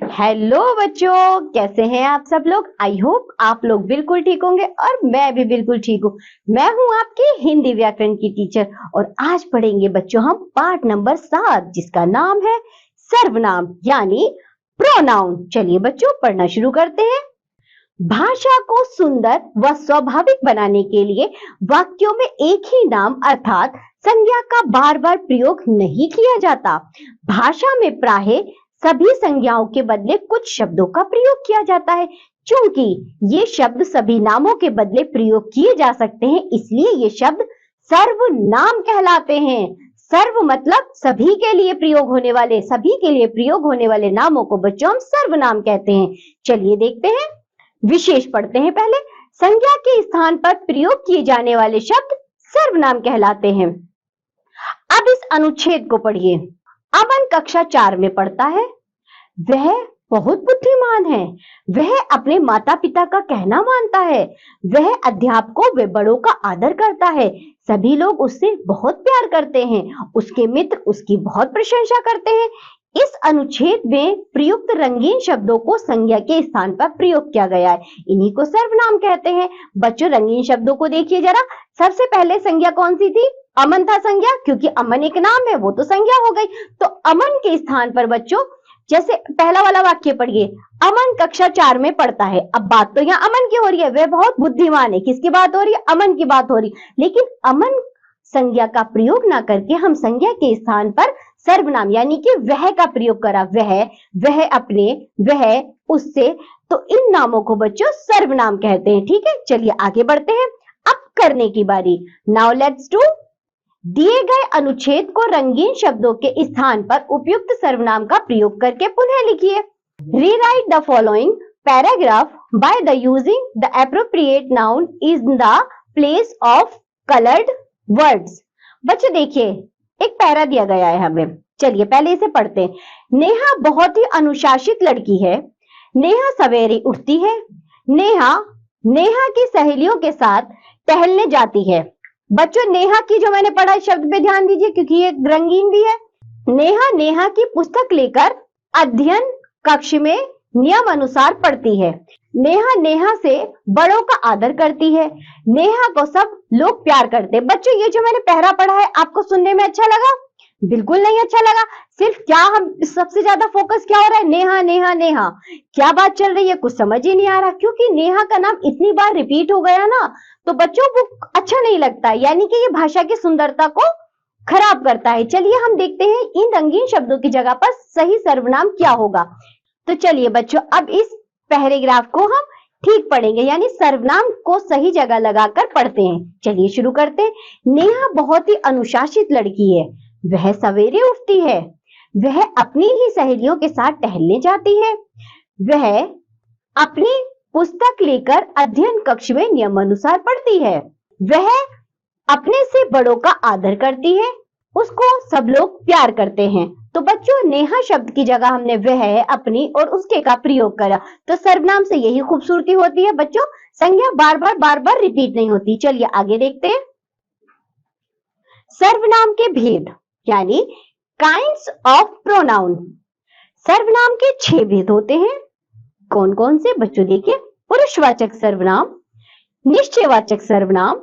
Hello बच्चों, कैसे हैं आप सब लोग। आई होप आप लोग बिल्कुल ठीक होंगे और मैं भी बिल्कुल ठीक हूँ। मैं हूँ आपकी हिंदी व्याकरण की टीचर और आज पढ़ेंगे बच्चों हम पाठ नंबर 7 जिसका नाम है सर्वनाम यानी प्रोनाउन। चलिए बच्चों पढ़ना शुरू करते हैं। भाषा को सुंदर व स्वाभाविक बनाने के लिए वाक्यों में एक ही नाम अर्थात संज्ञा का बार बार प्रयोग नहीं किया जाता। भाषा में प्रायः सभी संज्ञाओं के बदले कुछ शब्दों का प्रयोग किया जाता है। क्योंकि ये शब्द सभी नामों के बदले प्रयोग किए जा सकते हैं, इसलिए ये शब्द सर्वनाम कहलाते हैं। सर्व मतलब सभी के लिए प्रयोग होने वाले, सभी के लिए प्रयोग होने वाले नामों को बच्चों हम सर्वनाम कहते हैं। चलिए देखते हैं, विशेष पढ़ते हैं। पहले संज्ञा के स्थान पर प्रयोग किए जाने वाले शब्द सर्वनाम कहलाते हैं। अब इस अनुच्छेद को पढ़िए। अमन कक्षा 4 में पढ़ता है। वह बहुत बुद्धिमान है। वह अपने माता पिता का कहना मानता है। वह अध्यापकों व बड़ों का आदर करता है। सभी लोग उससे बहुत प्यार करते हैं। उसके मित्र उसकी बहुत प्रशंसा करते हैं। इस अनुच्छेद में प्रयुक्त रंगीन शब्दों को संज्ञा के स्थान पर प्रयोग किया गया है, इन्हीं को सर्वनाम कहते हैं। बच्चों रंगीन शब्दों को देखिए जरा। सबसे पहले संज्ञा कौन सी थी? अमन था संज्ञा, क्योंकि अमन एक नाम है, वो तो संज्ञा हो गई। तो अमन के स्थान पर बच्चों जैसे पहला वाला वाक्य पढ़िए, अमन कक्षा 4 में पढ़ता है। अब बात तो यहाँ अमन की हो रही है, वह बहुत बुद्धिमान है। किसकी बात हो रही है? अमन की बात हो रही है। लेकिन अमन संज्ञा का प्रयोग ना करके हम संज्ञा के स्थान पर सर्वनाम यानी कि वह का प्रयोग करा। वह अपने, वह उससे, तो इन नामों को बच्चों सर्वनाम कहते हैं। ठीक है, चलिए आगे बढ़ते हैं। अब करने की बारी। Now let's do. दिए गए अनुच्छेद को रंगीन शब्दों के स्थान पर उपयुक्त सर्वनाम का प्रयोग करके पुनः लिखिए। Rewrite the following paragraph by the using the appropriate noun in the place of coloured words. बच्चों देखिए, एक पैरा दिया गया है हमें। चलिए पहले इसे पढ़ते हैं। नेहा बहुत ही अनुशासित लड़की है। नेहा सवेरे उठती है। नेहा की सहेलियों के साथ टहलने जाती है। बच्चों नेहा की जो मैंने पढ़ा शब्द पे ध्यान दीजिए क्योंकि ये रंगीन भी है। नेहा की पुस्तक लेकर अध्ययन कक्ष में नियम अनुसार पढ़ती है। नेहा से बड़ों का आदर करती है। नेहा को सब लोग प्यार करते हैं। बच्चों ये जो मैंने पहरा पढ़ा है आपको सुनने में अच्छा लगा? बिल्कुल नहीं अच्छा लगा। सिर्फ क्या हम सबसे ज्यादा फोकस क्या हो रहा है? नेहा नेहा नेहा, क्या बात चल रही है? कुछ समझ ही नहीं आ रहा, क्योंकि नेहा का नाम इतनी बार रिपीट हो गया ना, तो बच्चों वो अच्छा नहीं लगता, यानी कि ये भाषा की सुंदरता को खराब करता है। चलिए हम देखते हैं इन रंगीन शब्दों की जगह पर सही सर्वनाम क्या होगा। तो चलिए बच्चों अब इस पैराग्राफ को हम ठीक पढ़ेंगे, यानी सर्वनाम को सही जगह लगाकर पढ़ते हैं। चलिए शुरू करते हैं। नेहा बहुत ही अनुशासित लड़की है। वह सवेरे उठती है। वह अपनी ही सहेलियों के साथ टहलने जाती है। वह अपनी पुस्तक लेकर अध्ययन कक्ष में नियमानुसार पढ़ती है। वह अपने से बड़ों का आदर करती है। उसको सब लोग प्यार करते हैं। तो बच्चों नेहा शब्द की जगह हमने वह, अपनी और उसके का प्रयोग करा, तो सर्वनाम से यही खूबसूरती होती है बच्चों, संज्ञा बार बार रिपीट नहीं होती। चलिए आगे देखते हैं। सर्वनाम के भेद यानी काइंड्स ऑफ प्रोनाउन। सर्वनाम के 6 भेद होते हैं। कौन कौन से बच्चों देखिए? पुरुषवाचक सर्वनाम, निश्चयवाचक सर्वनाम,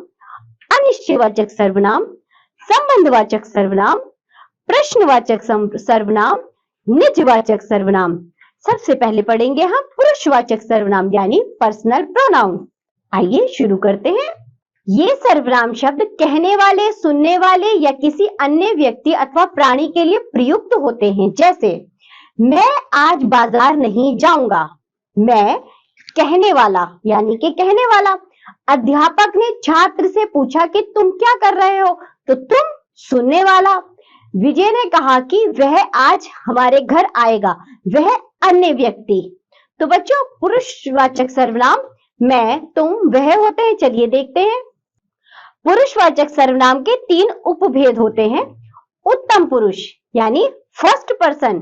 अनिश्चयवाचक सर्वनाम, संबंधवाचक सर्वनाम, प्रश्नवाचक सर्वनाम, निजवाचक सर्वनाम। सबसे पहले पढ़ेंगे हम पुरुषवाचक सर्वनाम यानी पर्सनल प्रोनाउन। आइए शुरू करते हैं। ये सर्वनाम शब्द कहने वाले, सुनने वाले या किसी अन्य व्यक्ति अथवा प्राणी के लिए प्रयुक्त होते हैं। जैसे मैं आज बाजार नहीं जाऊंगा। मैं कहने वाला यानी कि कहने वाला। अध्यापक ने छात्र से पूछा कि तुम क्या कर रहे हो, तो तुम सुनने वाला। विजय ने कहा कि वह आज हमारे घर आएगा। वह अन्य व्यक्ति। तो बच्चों पुरुषवाचक सर्वनाम मैं, तुम, वह होते हैं। चलिए देखते हैं। पुरुषवाचक सर्वनाम के 3 उपभेद होते हैं। उत्तम पुरुष यानी फर्स्ट पर्सन,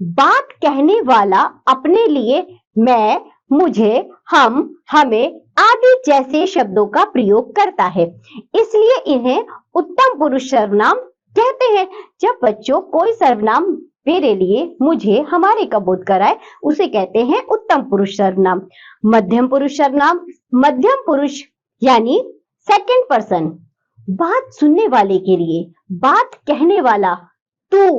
बात कहने वाला अपने लिए मैं, मुझे, हम, हमें आदि जैसे शब्दों का प्रयोग करता है, इसलिए इन्हें उत्तम पुरुष सर्वनाम कहते हैं। जब बच्चों कोई सर्वनाम मेरे लिए, मुझे, हमारे का बोध कराए उसे कहते हैं उत्तम पुरुष सर्वनाम। मध्यम पुरुष सर्वनाम, मध्यम पुरुष यानी सेकंड पर्सन, बात सुनने वाले के लिए, बात कहने वाला, तू,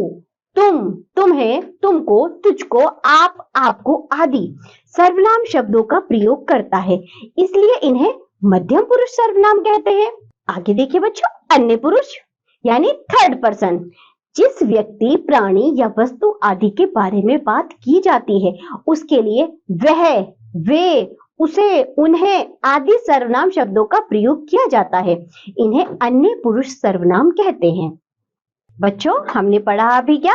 तुम, तुम्हें, तुमको, तुझको, आप, आपको आदि सर्वनाम शब्दों का प्रयोग करता है, इसलिए इन्हें मध्यम पुरुष सर्वनाम कहते हैं। आगे देखिए बच्चों, अन्य पुरुष यानी थर्ड पर्सन, जिस व्यक्ति, प्राणी या वस्तु आदि के बारे में बात की जाती है उसके लिए वह, वे, उसे, उन्हें आदि सर्वनाम शब्दों का प्रयोग किया जाता है, इन्हें अन्य पुरुष सर्वनाम कहते हैं। बच्चों हमने पढ़ा अभी क्या,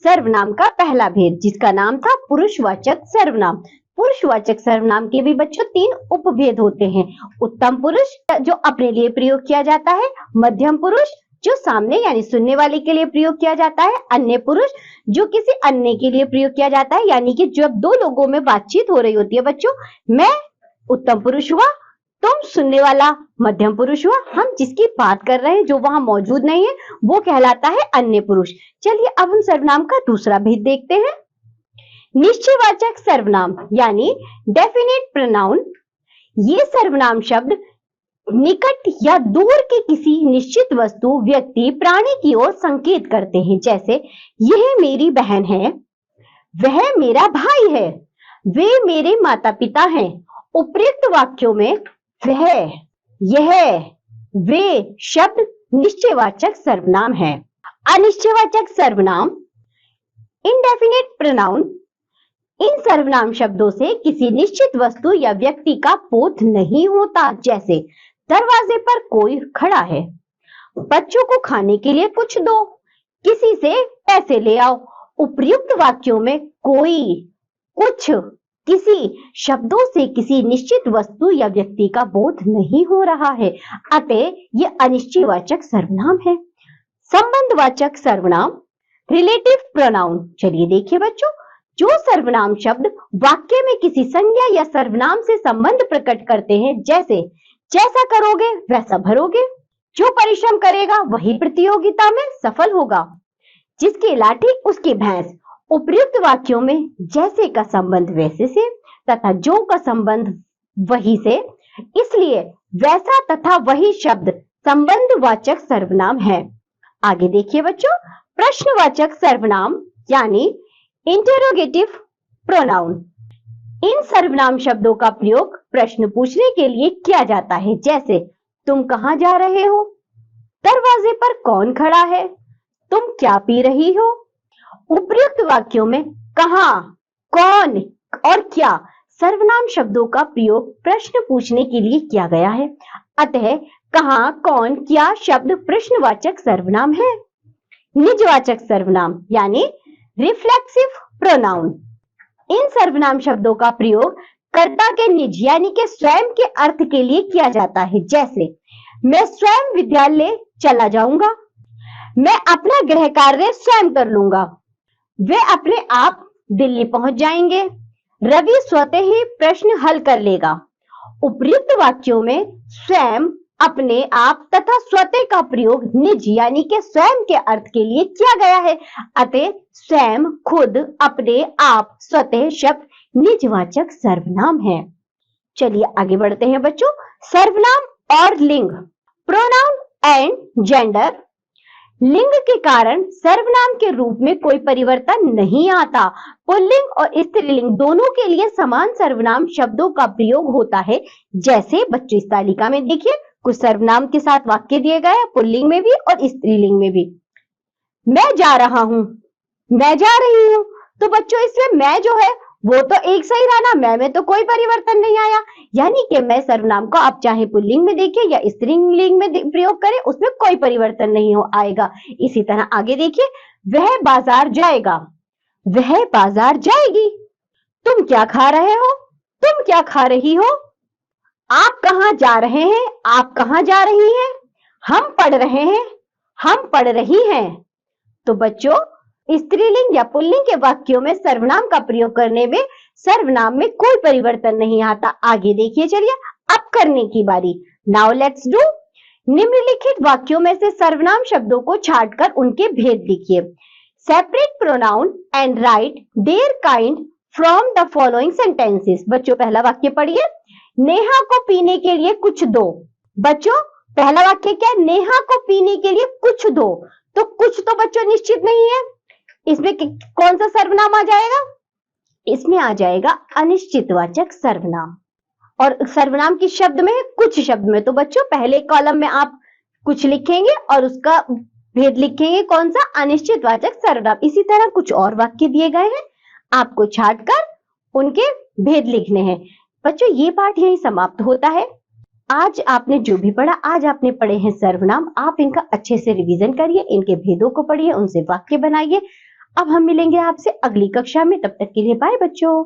सर्वनाम का पहला भेद जिसका नाम था पुरुषवाचक सर्वनाम। पुरुषवाचक सर्वनाम के भी बच्चों 3 उपभेद होते हैं। उत्तम पुरुष जो अपने लिए प्रयोग किया जाता है, मध्यम पुरुष जो सामने यानी सुनने वाले के लिए प्रयोग किया जाता है, अन्य पुरुष जो किसी अन्य के लिए प्रयोग किया जाता है, यानी कि जब 2 लोगों में बातचीत हो रही होती है बच्चों, मैं उत्तम पुरुष हुआ, तुम सुनने वाला मध्यम पुरुष हुआ, हम जिसकी बात कर रहे हैं जो वहां मौजूद नहीं है वो कहलाता है अन्य पुरुष। चलिए अब हम सर्वनाम का दूसरा भेद देखते हैं। निश्चयवाचक सर्वनाम यानी डेफिनेट प्रोनाउन, ये सर्वनाम शब्द निकट या दूर के किसी निश्चित वस्तु, व्यक्ति, प्राणी की ओर संकेत करते हैं, जैसे यह मेरी बहन है, वह मेरा भाई है, वे मेरे माता पिता हैं। उपयुक्त वाक्यों में वह, यह, वे शब्द निश्चयवाचक सर्वनाम है। अनिश्चयवाचक सर्वनाम इनडेफिनेट प्रोनाउन, इन सर्वनाम शब्दों से किसी निश्चित वस्तु या व्यक्ति का बोध नहीं होता, जैसे दरवाजे पर कोई खड़ा है, बच्चों को खाने के लिए कुछ दो, किसी से पैसे ले आओ। उपयुक्त वाक्यों में कोई, कुछ, किसी शब्दों से किसी निश्चित वस्तु या व्यक्ति का बोध नहीं हो रहा है, अतः ये अनिश्चयवाचक सर्वनाम है। संबंधवाचक सर्वनाम रिलेटिव प्रोनाउन, चलिए देखिए बच्चों, जो सर्वनाम शब्द वाक्य में किसी संज्ञा या सर्वनाम से संबंध प्रकट करते हैं, जैसे जैसा करोगे वैसा भरोगे, जो परिश्रम करेगा वही प्रतियोगिता में सफल होगा, जिसकी लाठी उसकी भैंस। उपयुक्त वाक्यों में जैसे का संबंध वैसे से तथा जो का संबंध वही से, इसलिए वैसा तथा वही शब्द संबंधवाचक सर्वनाम है। आगे देखिए बच्चों, प्रश्नवाचक सर्वनाम यानी इंटेरोगेटिव प्रोनाउन, इन सर्वनाम शब्दों का प्रयोग प्रश्न पूछने के लिए किया जाता है, जैसे तुम कहां जा रहे हो, दरवाजे पर कौन खड़ा है, तुम क्या पी रही हो। उपयुक्त वाक्यों में कहां, कौन और क्या सर्वनाम शब्दों का प्रयोग प्रश्न पूछने के लिए किया गया है, अतः कहां, कौन, क्या शब्द प्रश्नवाचक सर्वनाम है। निजवाचक सर्वनाम यानी रिफ्लेक्सिव प्रोनाउन, इन सर्वनाम शब्दों का प्रयोग कर्ता के निज यानी के स्वयं के अर्थ के लिए किया जाता है, जैसे मैं स्वयं विद्यालय चला जाऊंगा, मैं अपना गृह कार्य स्वयं कर लूंगा, वे अपने आप दिल्ली पहुंच जाएंगे, रवि स्वतः ही प्रश्न हल कर लेगा। उपयुक्त वाक्यों में स्वयं, अपने आप तथा स्वतः का प्रयोग निज यानी के स्वयं के अर्थ के लिए किया गया है, अतः स्वयं, खुद, अपने आप, स्वतः शब्द निजवाचक सर्वनाम है। चलिए आगे बढ़ते हैं बच्चों, सर्वनाम और लिंग, प्रोनाउन एंड जेंडर। लिंग के कारण सर्वनाम के रूप में कोई परिवर्तन नहीं आता। पुल्लिंग और स्त्रीलिंग दोनों के लिए समान सर्वनाम शब्दों का प्रयोग होता है, जैसे बच्चों इस तालिका में देखिए कुछ सर्वनाम के साथ वाक्य दिए गए हैं, पुल्लिंग में भी और स्त्रीलिंग में भी। मैं जा रहा हूं, मैं जा रही हूं, तो बच्चों इसमें मैं जो है वो तो एक सही रहा ना, मैं में तो कोई परिवर्तन नहीं आया, यानी कि मैं सर्वनाम को आप चाहे पुल्लिंग में देखिए या स्त्रीलिंग में प्रयोग करें उसमें कोई परिवर्तन नहीं आएगा। इसी तरह आगे देखिए, वह बाजार जाएगा, वह बाजार जाएगी, तुम क्या खा रहे हो, तुम क्या खा रही हो, आप कहां जा रहे हैं, आप कहां जा रही हैं, हम पढ़ रहे हैं, हम पढ़ रही हैं। तो बच्चों स्त्रीलिंग या पुल्लिंग के वाक्यों में सर्वनाम का प्रयोग करने में सर्वनाम में कोई परिवर्तन नहीं आता। आगे देखिए, चलिए अब करने की बारी। Now let's do. निम्नलिखित वाक्यों में से सर्वनाम शब्दों को छांटकर उनके भेद लिखिए। Separate pronoun and write their kind from the following sentences. बच्चों पहला वाक्य पढ़िए, नेहा को पीने के लिए कुछ दो। बच्चों पहला वाक्य क्या है, नेहा को पीने के लिए कुछ दो। तो कुछ तो बच्चों निश्चित नहीं है, इसमें कौन सा सर्वनाम आ जाएगा, इसमें आ जाएगा अनिश्चितवाचक सर्वनाम। और सर्वनाम किस शब्द में है, कुछ शब्द में। तो बच्चों पहले कॉलम में आप कुछ लिखेंगे और उसका भेद लिखेंगे, कौन सा, अनिश्चितवाचक सर्वनाम। इसी तरह कुछ और वाक्य दिए गए हैं, आपको छांटकर उनके भेद लिखने हैं। बच्चों ये पाठ यहीं समाप्त होता है। आज आपने जो भी पढ़ा, आज आपने पढ़े हैं सर्वनाम, आप इनका अच्छे से रिवीजन करिए, इनके भेदों को पढ़िए, उनसे वाक्य बनाइए। अब हम मिलेंगे आपसे अगली कक्षा में, तब तक के लिए बाय बच्चों।